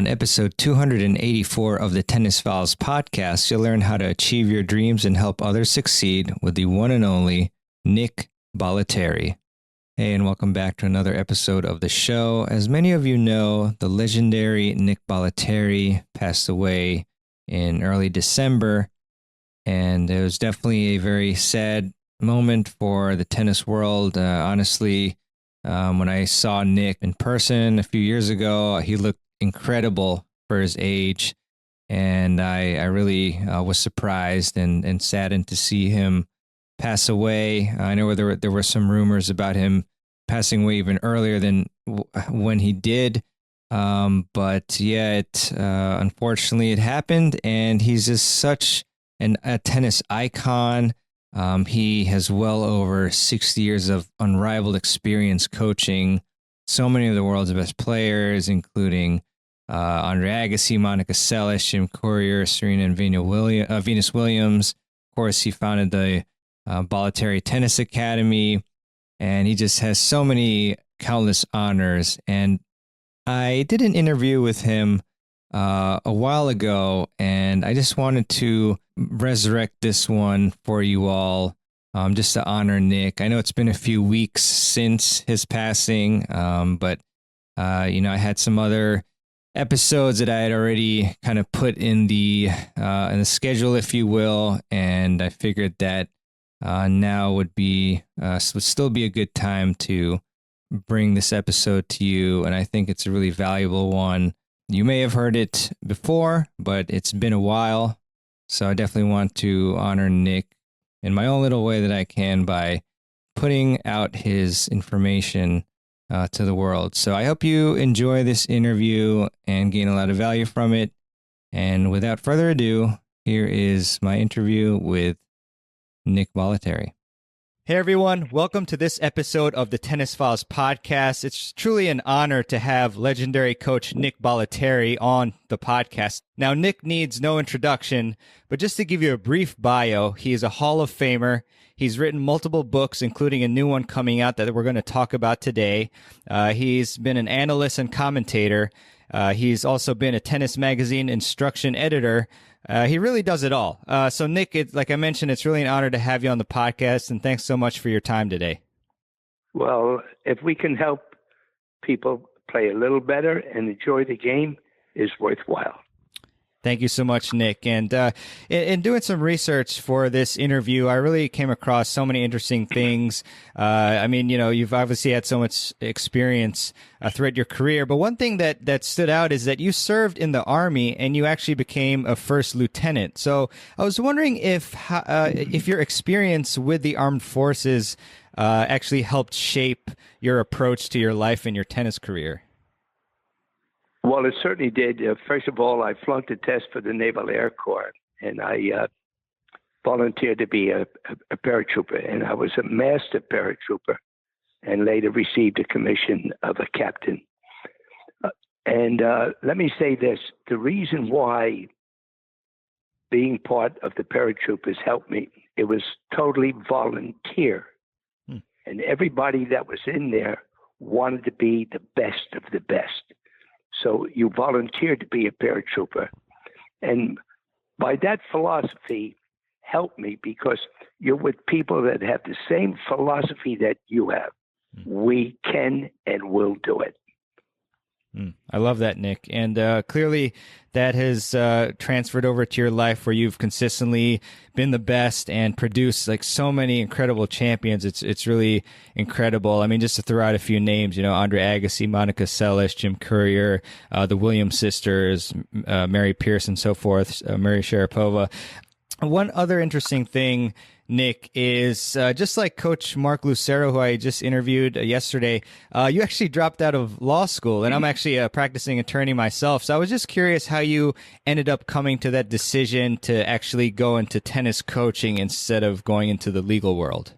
On episode 284 of the Tennis Files podcast, you'll learn how to achieve your dreams and help others succeed with the one and only Nick Bollettieri. Hey, and welcome back to another episode of the show. As many of you know, the legendary Nick Bollettieri passed away in early December, and it was definitely a very sad moment for the tennis world. Honestly, when I saw Nick in person a few years ago, he looked incredible for his age, and I really was surprised and saddened to see him pass away. I know there were some rumors about him passing away even earlier than when he did, but yeah, unfortunately it happened, and he's just such a tennis icon. He has well over 60 years of unrivaled experience coaching so many of the world's best players, including Andre Agassi, Seles, Jim Courier, Serena and Venus Williams. Of course, he founded the Bollettieri Tennis Academy, and he just has so many countless honors. And I did an interview with him a while ago, and I just wanted to resurrect this one for you all, just to honor Nick. I know it's been a few weeks since his passing, but I had some other episodes that I had already kind of put in the schedule, if you will, and I figured that now would still be a good time to bring this episode to you, and I think it's a really valuable one. You may have heard it before, but it's been a while, so I definitely want to honor Nick in my own little way that I can by putting out his information to the world. So I hope you enjoy this interview and gain a lot of value from it. And without further ado, here is my interview with Nick Bollettieri. Hey everyone, welcome to this episode of the Tennis Files podcast. It's truly an honor to have legendary coach Nick Bollettieri on the podcast. Now, Nick needs no introduction, but just to give you a brief bio, he is a Hall of Famer. He's written multiple books, including a new one coming out that we're going to talk about today. He's been an analyst and commentator. He's also been a tennis magazine instruction editor. He really does it all. So Nick, like I mentioned, it's really an honor to have you on the podcast, and thanks so much for your time today. Well, if we can help people play a little better and enjoy the game, is worthwhile. Thank you so much, Nick. And in doing some research for this interview, I really came across so many interesting things. You've obviously had so much experience throughout your career, but one thing that stood out is that you served in the Army and you actually became a first lieutenant. So I was wondering if your experience with the armed forces actually helped shape your approach to your life and your tennis career. Well, it certainly did. First of all, I flunked a test for the Naval Air Corps, and I volunteered to be a paratrooper, and I was a master paratrooper and later received a commission of a captain. Let me say this. The reason why being part of the paratroopers helped me, it was totally volunteer. And everybody that was in there wanted to be the best of the best. So you volunteered to be a paratrooper. And by that philosophy helped me because you're with people that have the same philosophy that you have. We can and will do it. I love that, Nick. And clearly that has transferred over to your life where you've consistently been the best and produced like so many incredible champions. It's really incredible. I mean, just to throw out a few names, Andre Agassi, Seles, Jim Courier, the Williams sisters, Mary Pierce and so forth, Mary Sharapova. One other interesting thing, Nick, is just like Coach Mark Lucero, who I just interviewed yesterday, you actually dropped out of law school, and I'm actually a practicing attorney myself. So I was just curious how you ended up coming to that decision to actually go into tennis coaching instead of going into the legal world.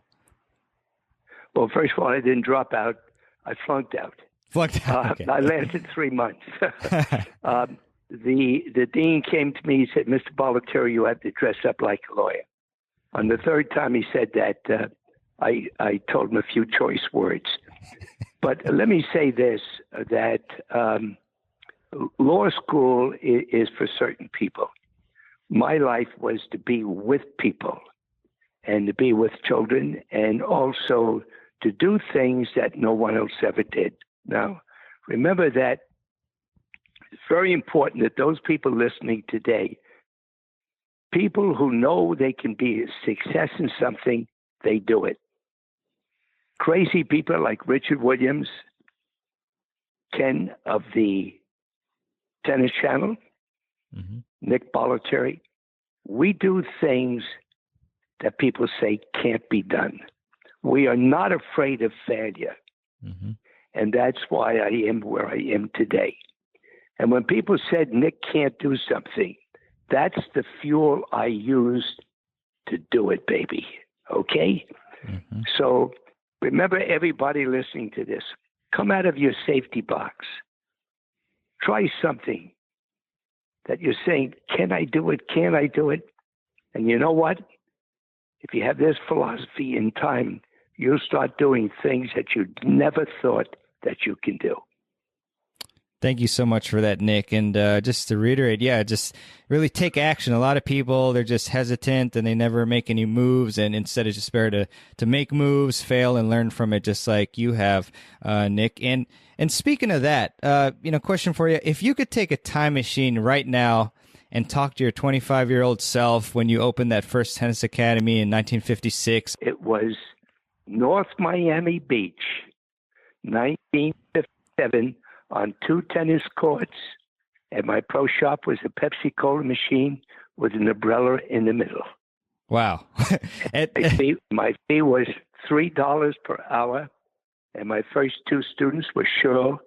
Well, first of all, I didn't drop out. I flunked out. Flunked out. Okay. I lasted 3 months. The dean came to me. He said, "Mr. Bollettieri, you have to dress up like a lawyer." On the third time he said that, I told him a few choice words. But let me say this, that law school is for certain people. My life was to be with people and to be with children and also to do things that no one else ever did. Now, remember that it's very important that those people listening today, people who know they can be a success in something, they do it. Crazy people like Richard Williams, Ken of the Tennis Channel, Nick Bollettieri, we do things that people say can't be done. We are not afraid of failure. And that's why I am where I am today. And when people said Nick can't do something, that's the fuel I used to do it, baby. Okay? So remember, everybody listening to this, come out of your safety box. Try something that you're saying, can I do it? Can I do it? And you know what? If you have this philosophy in time, you'll start doing things that you never thought that you can do. Thank you so much for that, Nick. And just to reiterate, just really take action. A lot of people, they're just hesitant and they never make any moves. And instead, it's just better to make moves, fail, and learn from it, just like you have, Nick. And speaking of that, question for you. If you could take a time machine right now and talk to your 25-year-old self when you opened that first tennis academy in 1956. It was North Miami Beach, 1957, on 2 tennis courts, and my pro shop was a Pepsi-Cola machine with an umbrella in the middle. Wow. My fee was $3 per hour, and my first 2 students were Cheryl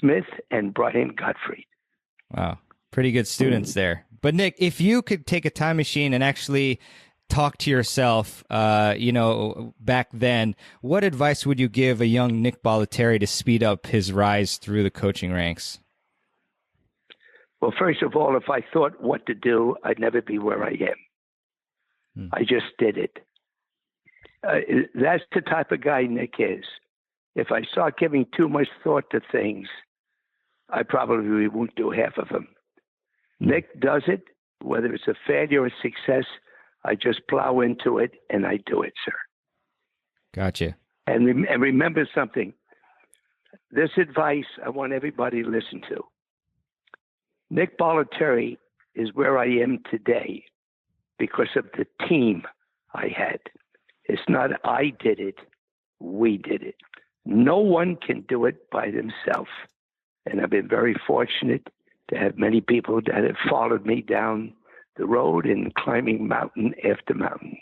Smith and Brian Gottfried. Wow. Pretty good students there. But Nick, if you could take a time machine and actually talk to yourself, back then, what advice would you give a young Nick Bollettieri to speed up his rise through the coaching ranks? Well, first of all, if I thought what to do, I'd never be where I am. I just did it. That's the type of guy Nick is. If I start giving too much thought to things, I probably won't do half of them. Nick does it, whether it's a failure or success. I just plow into it, and I do it, sir. Gotcha. And remember something. This advice I want everybody to listen to. Nick Bollettieri is where I am today because of the team I had. It's not I did it, we did it. No one can do it by themselves. And I've been very fortunate to have many people that have followed me down the road and climbing mountain after mountain.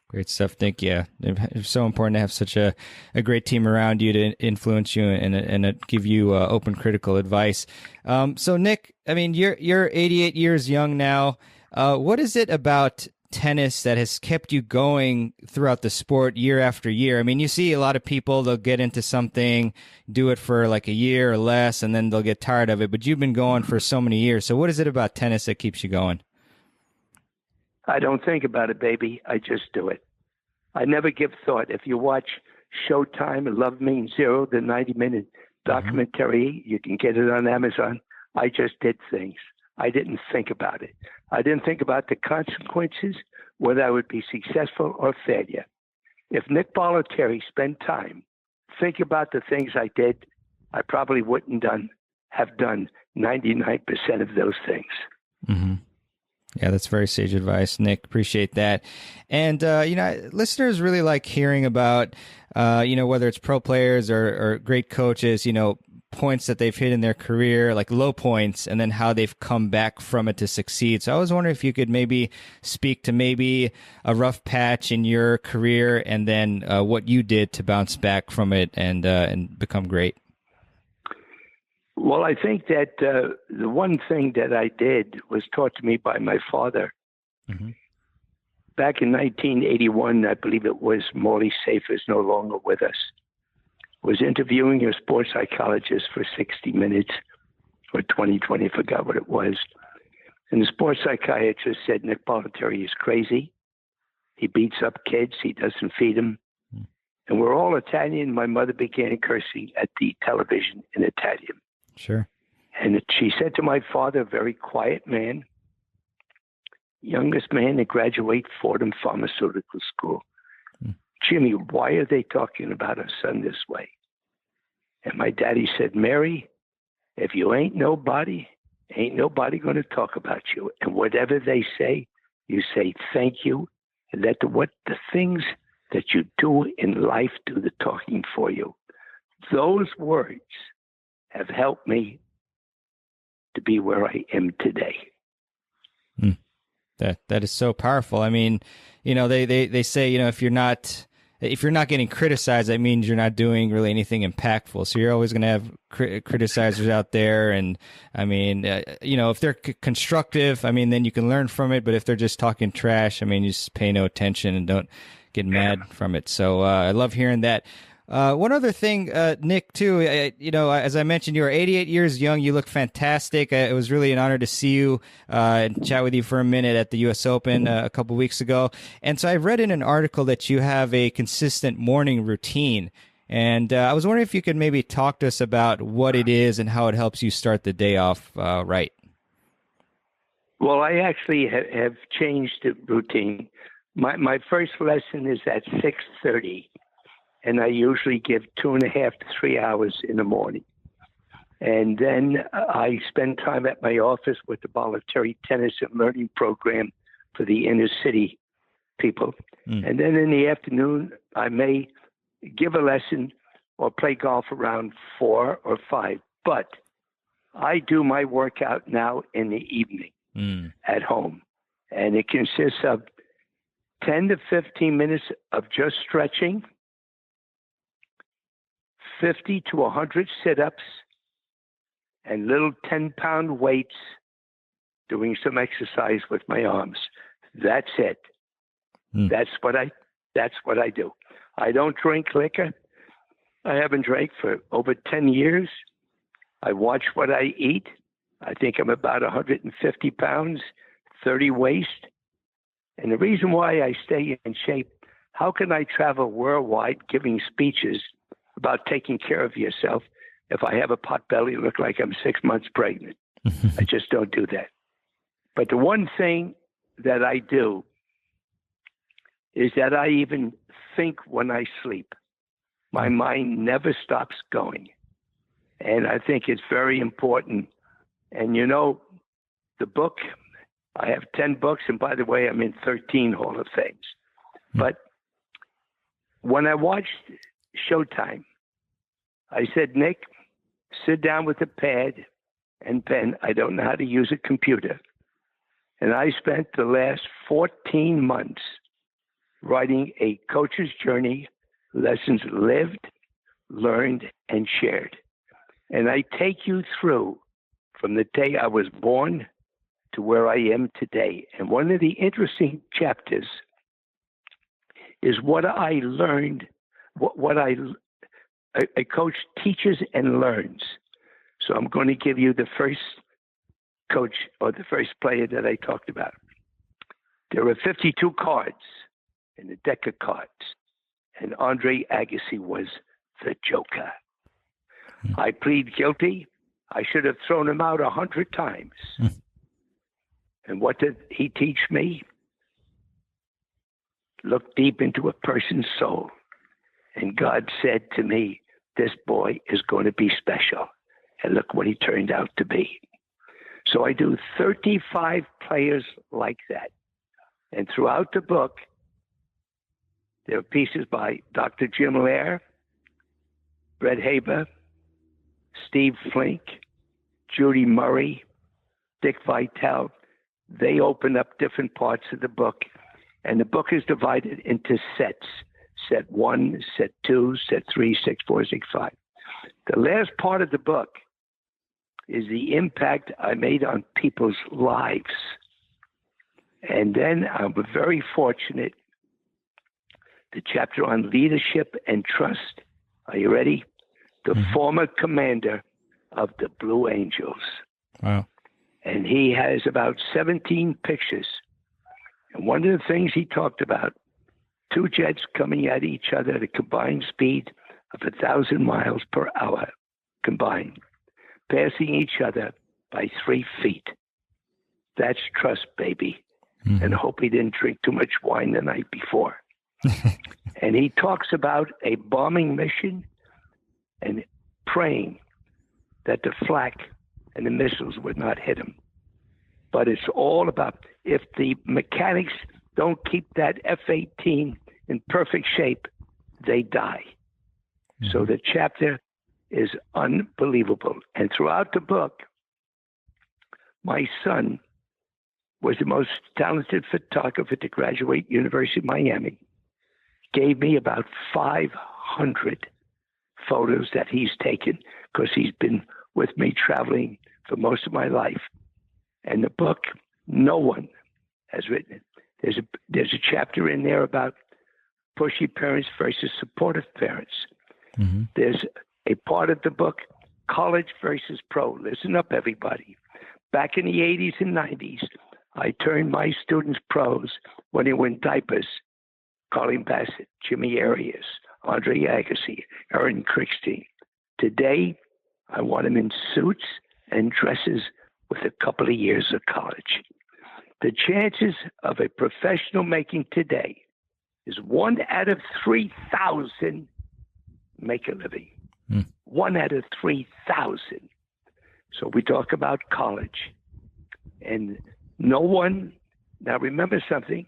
Great stuff. Nick. Yeah. It's so important to have such a great team around you to influence you and give you open critical advice. So Nick, I mean, you're 88 years young now. What is it about tennis that has kept you going throughout the sport year after year? I mean, you see a lot of people, they'll get into something, do it for like a year or less, and then they'll get tired of it. But you've been going for so many years. So what is it about tennis that keeps you going? I don't think about it, baby. I just do it. I never give thought. If you watch Showtime, Love Means Zero, the 90-minute documentary, you can get it on Amazon. I just did things. I didn't think about it. I didn't think about the consequences, whether I would be successful or failure. If Nick Bollettieri spent time thinking about the things I did, I probably wouldn't have done 99% of those things. Yeah, that's very sage advice, Nick. Appreciate that. And, listeners really like hearing about, whether it's pro players or great coaches, points that they've hit in their career, like low points, and then how they've come back from it to succeed. So I was wondering if you could maybe speak to maybe a rough patch in your career and then what you did to bounce back from it and become great. Well, I think that the one thing that I did was taught to me by my father. Back in 1981, I believe it was, Morley Safe is no longer with us, was interviewing a sports psychologist for 60 minutes or 20, I forgot what it was. And the sports psychiatrist said, Nick Bollettieri is crazy. He beats up kids. He doesn't feed them. And we're all Italian. My mother began cursing at the television in Italian. Sure. And she said to my father, a very quiet man, youngest man to graduate Fordham Pharmaceutical School, Jimmy, why are they talking about our son this way? And my daddy said, Mary, if you ain't nobody going to talk about you. And whatever they say, you say thank you. And let the things that you do in life do the talking for you. Those words have helped me to be where I am today. That is so powerful. I mean, they say, if you're not getting criticized, that means you're not doing really anything impactful. So you're always going to have criticizers out there. And I mean, if they're constructive, I mean, then you can learn from it. But if they're just talking trash, I mean, you just pay no attention and don't get mad from it. So I love hearing that. One other thing, Nick, too, as I mentioned, you are 88 years young. You look fantastic. It was really an honor to see you and chat with you for a minute at the U.S. Open a couple weeks ago. And so I read in an article that you have a consistent morning routine. And I was wondering if you could maybe talk to us about what it is and how it helps you start the day off right. Well, I actually have changed the routine. My first lesson is at 6:30. And I usually give 2.5 to 3 hours in the morning. And then I spend time at my office with the Bollettieri Tennis and Learning Program for the inner city people. And then in the afternoon, I may give a lesson or play golf around 4 or 5. But I do my workout now in the evening at home. And it consists of 10 to 15 minutes of just stretching, 50 to 100 sit-ups, and little 10-pound weights, doing some exercise with my arms. That's it. That's what I do. I don't drink liquor. I haven't drank for over 10 years. I watch what I eat. I think I'm about 150 pounds, 30 waist. And the reason why I stay in shape, how can I travel worldwide giving speeches about taking care of yourself if I have a pot belly and look like I'm 6 months pregnant? I just don't do that. But the one thing that I do is that I even think when I sleep. My mind never stops going. And I think it's very important. And the book, I have 10 books. And by the way, I'm in 13 Hall of Fames. But when I watched Showtime, I said, Nick, sit down with a pad and pen. I don't know how to use a computer. And I spent the last 14 months writing a coach's journey, lessons lived, learned, and shared. And I take you through from the day I was born to where I am today. And one of the interesting chapters is what I learned, a coach teaches and learns. So I'm going to give you the first coach or the first player that I talked about. There are 52 cards in the deck of cards, and Andre Agassi was the joker. I plead guilty. I should have thrown him out 100 times. And what did he teach me? Look deep into a person's soul. And God said to me, this boy is going to be special. And look what he turned out to be. So I do 35 players like that. And throughout the book, there are pieces by Dr. Jim Lair, Brett Haber, Steve Flink, Judy Murray, Dick Vitale. They open up different parts of the book. And the book is divided into sets. Set 1, set 2, set 3, 6, 4, 6, 5. The last part of the book is the impact I made on people's lives. And then I'm very fortunate, the chapter on leadership and trust. Are you ready? The former commander of the Blue Angels. Wow. And he has about 17 pictures. And one of the things he talked about, 2 jets coming at each other at a combined speed of 1,000 miles per hour combined. passing each other by 3 feet. That's trust, baby. Mm-hmm. And I hope he didn't drink too much wine the night before. And he talks about a bombing mission and praying that the flak and the missiles would not hit him. But it's all about if the mechanics don't keep that F-18 in perfect shape, they die. Mm-hmm. So the chapter is unbelievable. And throughout the book, my son was the most talented photographer to graduate University of Miami. Gave me about 500 photos that he's taken because he's been with me traveling for most of my life. And the book, no one has written it. There's a chapter in there about pushy parents versus supportive parents. Mm-hmm. There's a part of the book, college versus pro. Listen up, everybody. Back in the 80s and 90s, I turned my students pros when they were in diapers. Colin Bassett, Jimmy Arias, Andre Agassi, Aaron Crickstein. Today, I want them in suits and dresses with a couple of years of college. The chances of a professional making today is 1 out of 3,000 make a living. 1 out of 3,000. So we talk about college. And no one, now remember something,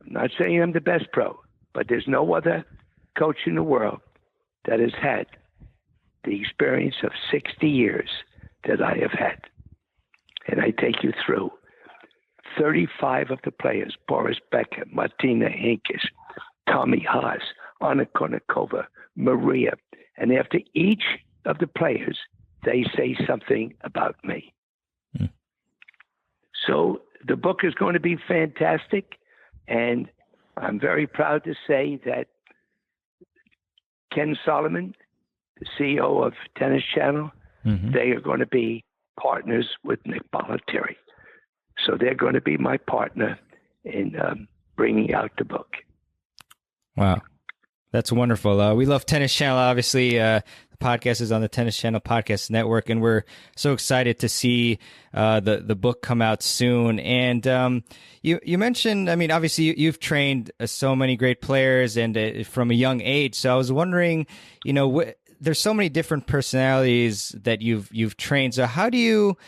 I'm not saying I'm the best pro, but there's no other coach in the world that has had the experience of 60 years that I have had. And I take you through 35 of the players, Boris Becker, Martina Hingis, Tommy Haas, Anna Kournikova, Maria. And after each of the players, they say something about me. So the book is going to be fantastic. And I'm very proud to say that Ken Solomon, the CEO of Tennis Channel, they are going to be partners with Nick Bollettieri. So they're going to be my partner in bringing out the book. Wow. That's wonderful. We love Tennis Channel. Obviously, the podcast is on the Tennis Channel Podcast Network, and we're so excited to see the book come out soon. And you mentioned, I mean, obviously you've trained so many great players and from a young age. So I was wondering, you know, there's so many different personalities that you've trained. So how do you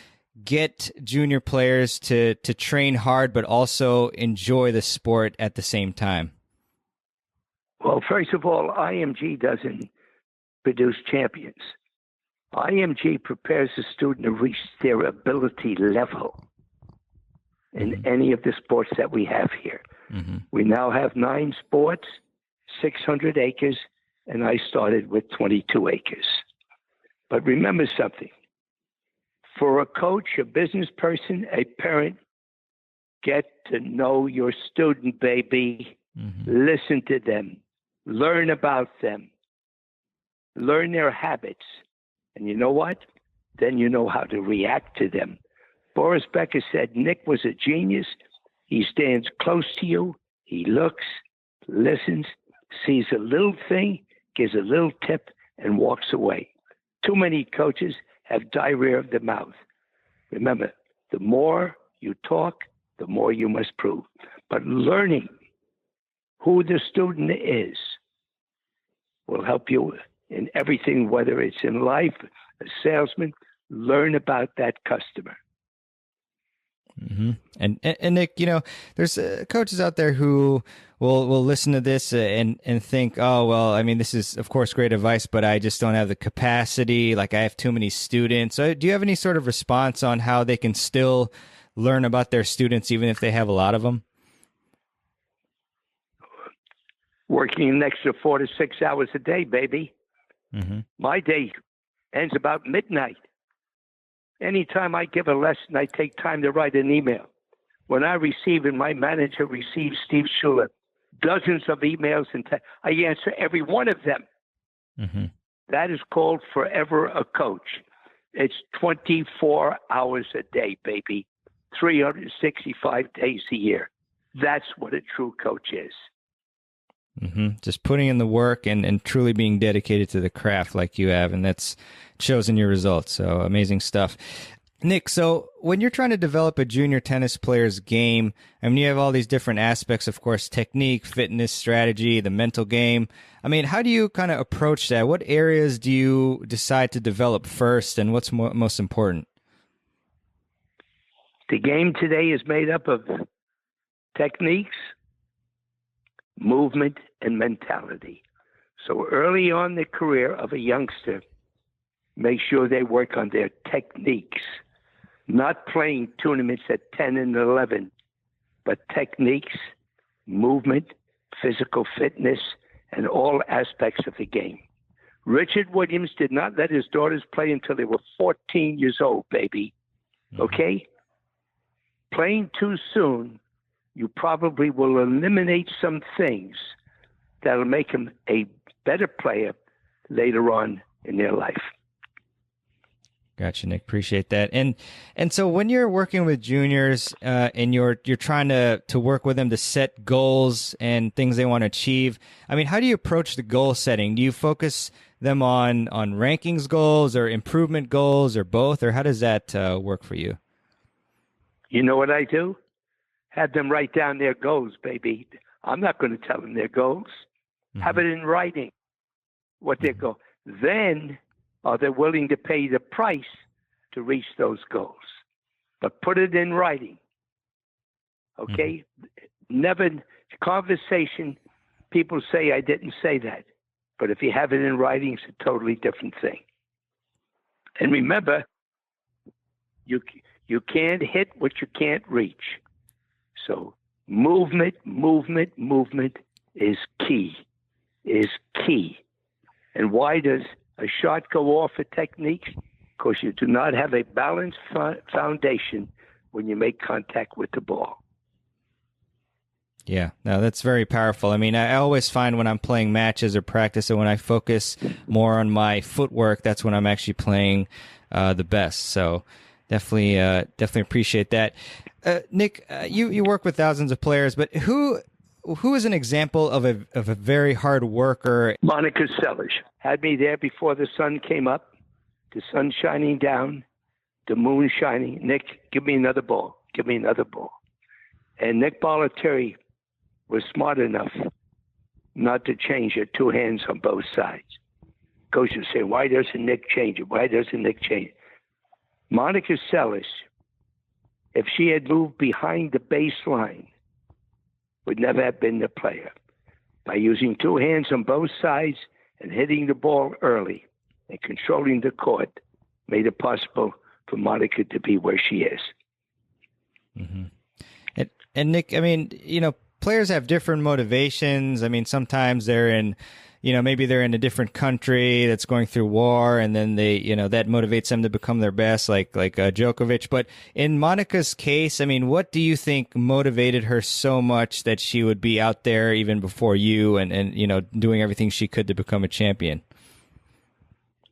get junior players to train hard but also enjoy the sport at the same time? Well, first of all, IMG doesn't produce champions. IMG prepares the student to reach their ability level in any of the sports that we have here. We now have 9 sports, 600 acres, and I started with 22 acres. But remember something. For a coach, a business person, a parent, get to know your student, baby. Listen to them. Learn about them. Learn their habits. And you know what? Then you know how to react to them. Boris Becker said Nick was a genius. He stands close to you. He looks, listens, sees a little thing, gives a little tip, and walks away. Too many coaches have diarrhea of the mouth. Remember, the more you talk, the more you must prove. But learning who the student is will help you in everything, whether it's in life, a salesman, learn about that customer. And Nick, you know, there's coaches out there who will listen to this and think, oh, well, I mean, this is, of course, great advice, but I just don't have the capacity. Like, I have too many students. So do you have any sort of response on how they can still learn about their students, even if they have a lot of them? Working an extra 4 to 6 hours a day, baby. My day ends about midnight. Anytime I give a lesson, I take time to write an email. When I receive, and my manager receives, Steve Schuler, dozens of emails, and I answer every one of them. That is called forever a coach. It's 24 hours a day, baby, 365 days a year. That's what a true coach is. Just putting in the work and truly being dedicated to the craft like you have, and that's shows in your results. So amazing stuff. Nick, so when you're trying to develop a junior tennis player's game, I mean, you have all these different aspects, of course, technique, fitness, strategy, the mental game. I mean, how do you kind of approach that? What areas do you decide to develop first, and what's most important? The game today is made up of techniques, movement, and mentality. So early on in the career of a youngster, make sure they work on their techniques. Not playing tournaments at 10 and 11, but techniques, movement, physical fitness, and all aspects of the game. Richard Williams did not let his daughters play until they were 14 years old, baby. Okay? Playing too soon, you probably will eliminate some things that'll make them a better player later on in their life. Gotcha, Nick. Appreciate that. And so when you're working with juniors and you're trying to work with them to set goals and things they want to achieve, I mean, how do you approach the goal setting? Do you focus them on rankings goals or improvement goals or both, or how does that work for you? You know what I do? Have them write down their goals, baby. I'm not going to tell them their goals. Have it in writing, what their goal. Then are they willing to pay the price to reach those goals? But put it in writing, okay? Never, conversation, people say, I didn't say that. But if you have it in writing, it's a totally different thing. And remember, you can't hit what you can't reach. So movement is key, And why does a shot go off a technique? Because you do not have a balanced foundation when you make contact with the ball. Yeah, no, that's very powerful. I mean, I always find when I'm playing matches or practice, and when I focus more on my footwork, that's when I'm actually playing the best. So definitely appreciate that. Nick, you work with thousands of players, but who is an example of a very hard worker? Monica Seles had me there before the sun came up, the sun shining down, the moon shining. Nick, give me another ball. Give me another ball. And Nick Bollettieri was smart enough not to change it, two hands on both sides. Coach would say, why doesn't Nick change it? Why doesn't Nick change it? Monica Seles, if she had moved behind the baseline, would never have been the player. By using two hands on both sides and hitting the ball early and controlling the court, made it possible for Monica to be where she is. And Nick, I mean, players have different motivations. I mean, sometimes they're in, maybe they're in a different country that's going through war, and then they, that motivates them to become their best, like Djokovic. But in Monica's case, I mean, what do you think motivated her so much that she would be out there even before you and doing everything she could to become a champion?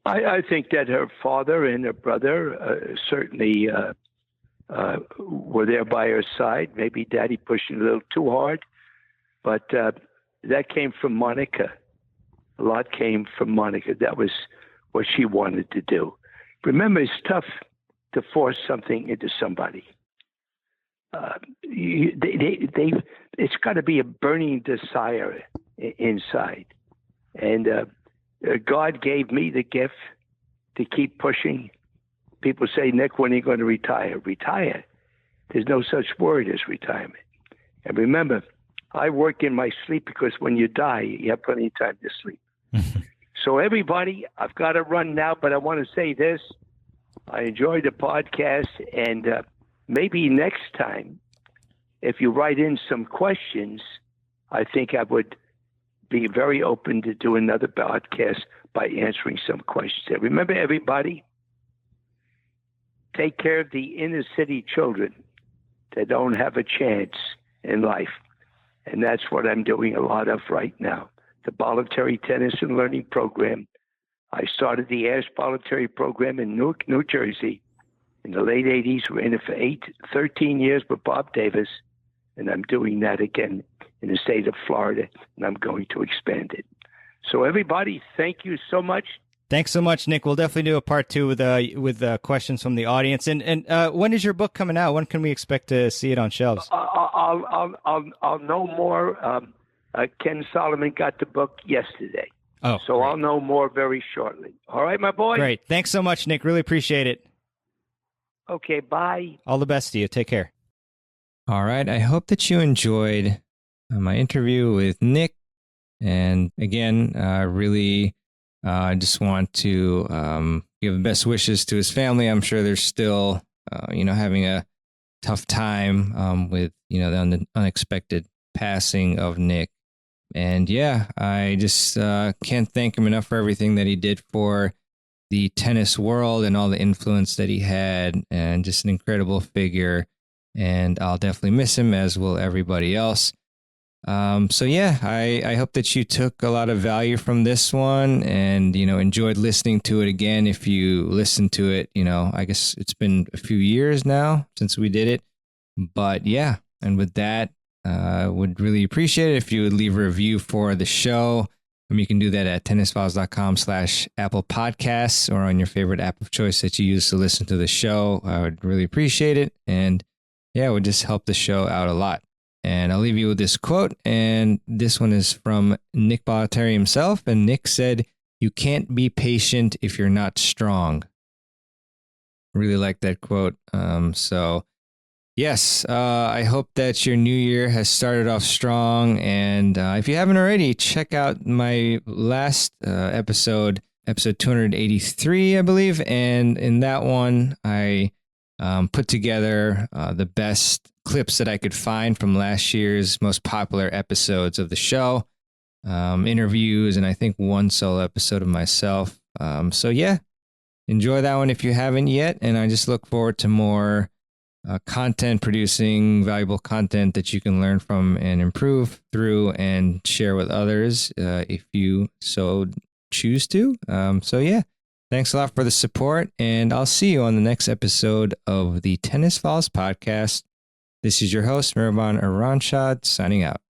I think that her father and her brother certainly were there by her side. Maybe Daddy pushed it a little too hard, but that came from Monica. A lot came from Monica. That was what she wanted to do. Remember, it's tough to force something into somebody. It's got to be a burning desire inside. And God gave me the gift to keep pushing. People say, Nick, when are you going to retire? Retire? There's no such word as retirement. And remember, I work in my sleep because when you die, you have plenty of time to sleep. So everybody, I've got to run now, but I want to say this. I enjoyed the podcast, and maybe next time, if you write in some questions, I think I would be very open to do another podcast by answering some questions. And remember, everybody, take care of the inner city children that don't have a chance in life. And that's what I'm doing a lot of right now. The Bollettieri Tennis and Learning Program. I started the Ask Bollettieri program in Newark, New Jersey in the late 80s. We're in it for 13 years with Bob Davis, and I'm doing that again in the state of Florida, and I'm going to expand it. So everybody, thank you so much. Thanks so much, Nick. We'll definitely do a part 2 with questions from the audience. And when is your book coming out? When can we expect to see it on shelves? I'll know more. Ken Solomon got the book yesterday. Oh, so great. I'll know more very shortly. All right, my boy? Great. Thanks so much, Nick. Really appreciate it. Okay, bye. All the best to you. Take care. All right. I hope that you enjoyed my interview with Nick. And again, really just want to give best wishes to his family. I'm sure they're still, having a tough time with, the unexpected passing of Nick. And yeah, I just can't thank him enough for everything that he did for the tennis world and all the influence that he had, and just an incredible figure. And I'll definitely miss him, as will everybody else. So yeah, I hope that you took a lot of value from this one and, enjoyed listening to it again. If you listened to it, I guess it's been a few years now since we did it, but yeah. And with that, would really appreciate it if you would leave a review for the show. You can do that at tennisfiles.com/Apple Podcasts or on your favorite app of choice that you use to listen to the show. I would really appreciate it. And yeah, it would just help the show out a lot. And I'll leave you with this quote. And this one is from Nick Bollettieri himself. And Nick said, "You can't be patient if you're not strong." Really like that quote. Yes, I hope that your new year has started off strong. And if you haven't already, check out my last episode 283, I believe. And in that one, I put together the best clips that I could find from last year's most popular episodes of the show, interviews, and I think one solo episode of myself. So yeah, enjoy that one if you haven't yet. And I just look forward to more content, producing valuable content that you can learn from and improve through and share with others if you so choose to. So yeah, thanks a lot for the support, and I'll see you on the next episode of the Tennis Files podcast. This is your host, Miraban Aranshad, signing out.